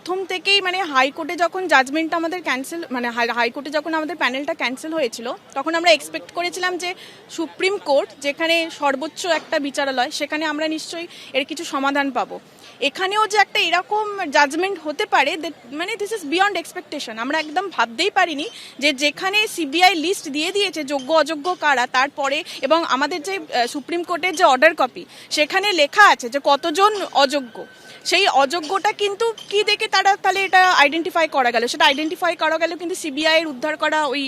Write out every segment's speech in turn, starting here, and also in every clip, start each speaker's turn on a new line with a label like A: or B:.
A: প্রথম থেকেই মানে হাইকোর্টে যখন জাজমেন্টটা আমাদের ক্যান্সেল মানে হাইকোর্টে যখন আমাদের প্যানেলটা ক্যান্সেল হয়েছিল তখন আমরা এক্সপেক্ট করেছিলাম যে সুপ্রিম কোর্ট যেখানে সর্বোচ্চ একটা বিচারালয় সেখানে আমরা নিশ্চয়ই এর কিছু সমাধান পাবো। এখানেও যে একটা এরকম জাজমেন্ট হতে পারে মানে দিস ইজ বিয়ন্ড এক্সপেকটেশন। আমরা একদম ভাবতেই পারিনি যে যেখানে সিবিআই লিস্ট দিয়ে দিয়েছে যোগ্য অযোগ্য কারা, তারপরে এবং আমাদের যে সুপ্রিম কোর্টের যে অর্ডার কপি সেখানে লেখা আছে যে কতজন অযোগ্য, সেই অযোগ্যটা কিন্তু কি দেখে তারা তাহলে এটা আইডেন্টিফাই করা গেল, সেটা আইডেন্টিফাই করা গেল কিন্তু সিবিআইয়ের উদ্ধার করা ওই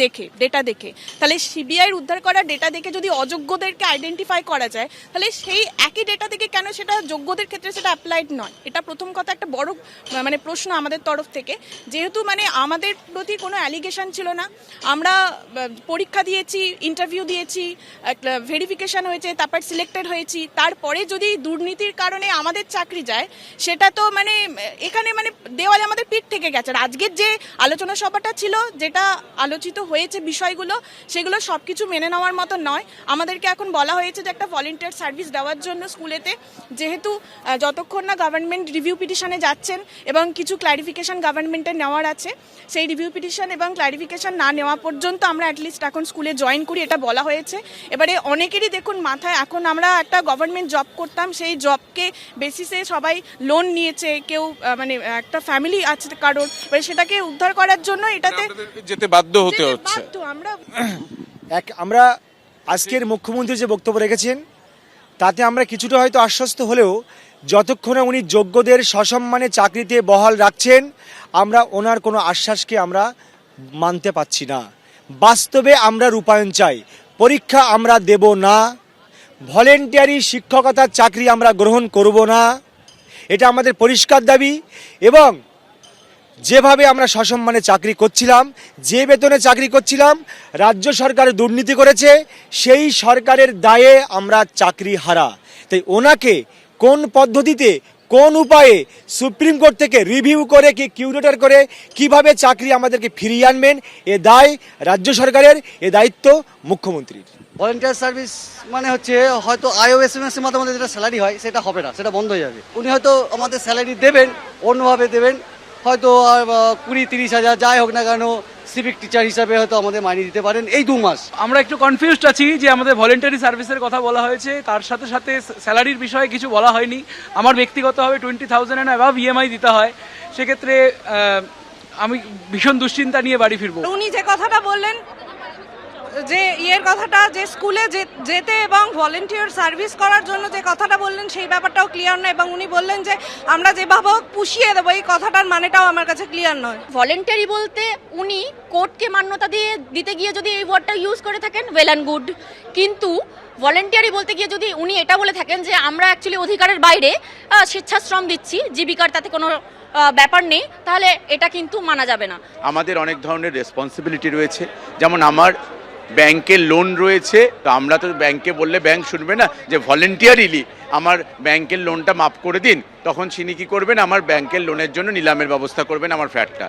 A: দেখে ডেটা দেখে। তাহলে সিবিআইয়ের উদ্ধার করা ডেটা দেখে যদি অযোগ্যদেরকে আইডেন্টিফাই করা যায় তাহলে সেই একই ডেটা দেখে কেন সেটা যোগ্যদের ক্ষেত্রে সেটা অ্যাপ্লাইড নয়? এটা প্রথম কথা একটা বড় মানে প্রশ্ন আমাদের তরফ থেকে। যেহেতু মানে আমাদের প্রতি কোনো অ্যালিগেশন ছিল না, আমরা পরীক্ষা দিয়েছি, ইন্টারভিউ দিয়েছি, ভেরিফিকেশন হয়েছে, তারপর সিলেক্টেড হয়েছি, তারপরে যদি দুর্নীতির কারণে আমাদের চাকরি যায় সেটা তো মানে এখানে মানে দেওয়ালে আমাদের পিঠ থেকে গেছে। আর আজকের যে আলোচনা সভাটা ছিল, যেটা আলোচিত হয়েছে বিষয়গুলো, সেগুলো সবকিছু মেনে নেওয়ার মতো নয়। আমাদেরকে এখন বলা হয়েছে যে একটা ভলেন্টিয়ার সার্ভিস দেওয়ার জন্য স্কুলেতে, যেহেতু যতক্ষণ না গভর্নমেন্ট রিভিউ পিটিশনে যাচ্ছেন এবং কিছু ক্লারিফিকেশন গভর্নমেন্টের নেওয়ার আছে, সেই রিভিউ পিটিশন এবং ক্লারিফিকেশন না নেওয়া পর্যন্ত আমরা অ্যাটলিস্ট এখন স্কুলে জয়েন করি, এটা বলা হয়েছে। এবারে অনেকেরই দেখুন মাথায়, এখন আমরা একটা গভর্নমেন্ট জব করতাম, সেই জবকে বেসিসে সবাই লোন নিয়েছে, কেউ মানে একটা ফ্যামিলি আছে কারোর, এবারে সেটাকে উদ্ধার করার জন্য এটাতে
B: যেতে বাধ্য হতে হচ্ছে।
C: আমরা আজকের মুখ্যমন্ত্রী যে বক্তব্য রেখেছেন তাতে আমরা কিছুটা হয়তো আশ্বস্ত হলেও যতক্ষণে উনি যোগ্যদের সসম্মানে চাকরিতে বহাল রাখছেন আমরা ওনার কোনো আশ্বাসকে আমরা মানতে পারছি না। বাস্তবে আমরা রূপায়ণ চাই। পরীক্ষা আমরা দেব না, ভলেন্টিয়ারি শিক্ষকতার চাকরি আমরা গ্রহণ করব না, এটা আমাদের পরিষ্কার দাবি। এবং যেভাবে আমরা সসম্মানে চাকরি করছিলাম, যে বেতনে চাকরি করছিলাম, রাজ্য সরকার দুর্নীতি করেছে, সেই সরকারের দায়ে আমরা চাকরি হারা। তাই ওনাকে কোন পদ্ধতিতে কোন উপায়ে সুপ্রিম কোর্ট থেকে রিভিউ করে কি কিউরেটর করে কিভাবে চাকরি আমাদেরকে ফিরিয়ে আনবেন, এ দায় রাজ্য সরকারের, এ দায়িত্ব মুখ্যমন্ত্রীর।
D: ভলেন্টিয়ার সার্ভিস মানে হচ্ছে হয়তো আইওএসএমএস এর মাধ্যমে যেটা স্যালারি হয় সেটা হবে না, সেটা বন্ধ হয়ে যাবে। উনি হয়তো আমাদের স্যালারি দেবেন, অন্যভাবে দেবেন, হয়তো 20-30 হাজার যাই হোক না কেন, সিভিক টিচার হিসাবে হয়তো আমাদের মাইনে দিতে পারেন এই 2 মাস।
E: আমরা একটু কনফিউজড আছি যে আমাদের ভলেন্টারি সার্ভিসের কথা বলা হয়েছে, তার সাথে সাথে স্যালারির বিষয়ে কিছু বলা হয়নি। আমার ব্যক্তিগতভাবে 20,000 এন্ড অ্যাবাভ ইএমআই দিতে হয়, সেক্ষেত্রে আমি ভীষণ দুশ্চিন্তা নিয়ে বাড়ি ফিরবো।
F: উনি যে কথাটা বললেন, যে ইয়ের কথাটা, যে স্কুলে যেতে এবং ভলেন্টিয়ার সার্ভিস করার জন্য যে কথাটা বললেন সেই ব্যাপারটাও ক্লিয়ার নয়, এবং উনি বললেন যে আমরা যেভাবে পুষিয়ে দেবো, এই কথাটার মানেটাও আমার কাছে ক্লিয়ার নয়।
G: ভলেন্টারি বলতে উনি কোর্টকে মান্যতা দিতে গিয়ে যদি এই ওয়ার্ডটা ইউজ করে থাকেন, ওয়েল অ্যান্ড গুড, কিন্তু ভলেন্টিয়ারি বলতে গিয়ে যদি উনি এটা বলে থাকেন যে আমরা অ্যাকচুয়ালি অধিকারের বাইরে স্বেচ্ছাশ্রম দিচ্ছি, জীবিকার তাতে কোনো ব্যাপার নেই, তাহলে এটা কিন্তু মানা যাবে না।
B: আমাদের অনেক ধরনের রেসপন্সিবিলিটি রয়েছে, যেমন আমার ব্যাংকের লোন রয়েছে, তো আমরা তো ব্যাংকে বললে ব্যাংক শুনবে না যে ভলেন্টিয়ারিলি আমার ব্যাংকের লোনটা মাফ করে দিন, তখন তিনি কি করবেন, আমার ব্যাংকের লোনের জন্য নিলামের ব্যবস্থা করবেন আমার ফ্ল্যাটটা।